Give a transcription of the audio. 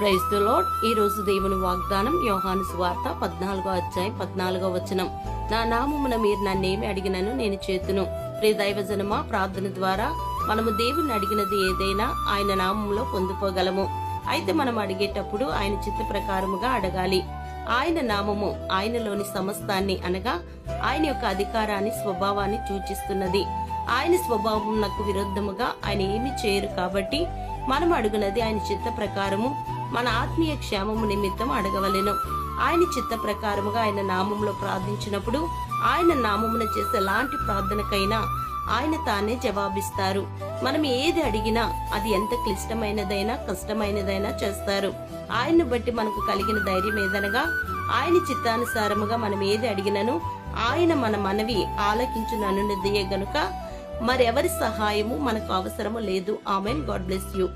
Praise the lord. ఈ రోజు దేవుని వాగ్దానం యోహాను సువార్త 14వ అధ్యాయం 14వ వచనం. నా నామమున మీరు నన్నేమి అడిగినను నేను చేతును. ప్రియ దైవజనమా, ప్రార్థన ద్వారా మనము దేవుని అడిగినది ఏదైనా ఆయన నామంలో పొందుకోగలము. అయితే మనం అడిగేటప్పుడు ఆయన చిత్త ప్రకారముగా అడగాలి. ఆయన నామము ఆయనలోని సమస్తాన్ని అనగా ఆయన యొక్క అధికారాన్ని, స్వభావాన్ని సూచిస్తున్నది. ఆయన స్వభావమునకు విరుద్ధముగా ఆయన ఏమి చేయరు. కాబట్టి మనం అడుగునది ఆయన చిత్త ప్రకారము మన ఆత్మీయ క్షేమము నిమిత్తం అడగవలెను. ఆయన చిత్త ప్రకారముగా ఆయన నామములో ప్రార్థించినప్పుడు ఆయన నామమున చేసే ఎలాంటి ప్రార్థనకైనా ఆయన తానే జవాబిస్తారు. మనం ఏది అడిగినా అది ఎంత క్లిష్టమైనదైనా కష్టమైనదైనా చేస్తారు. ఆయన్ని బట్టి మనకు కలిగిన ధైర్యం ఏదనగా ఆయన చిత్తానుసారముగా మనం ఏది అడిగినను ఆయన మన మనవి ఆలకించుననున్నదియే గనుక మరెవరి సహాయము మనకు అవసరము లేదు. ఆమెన్. God bless you.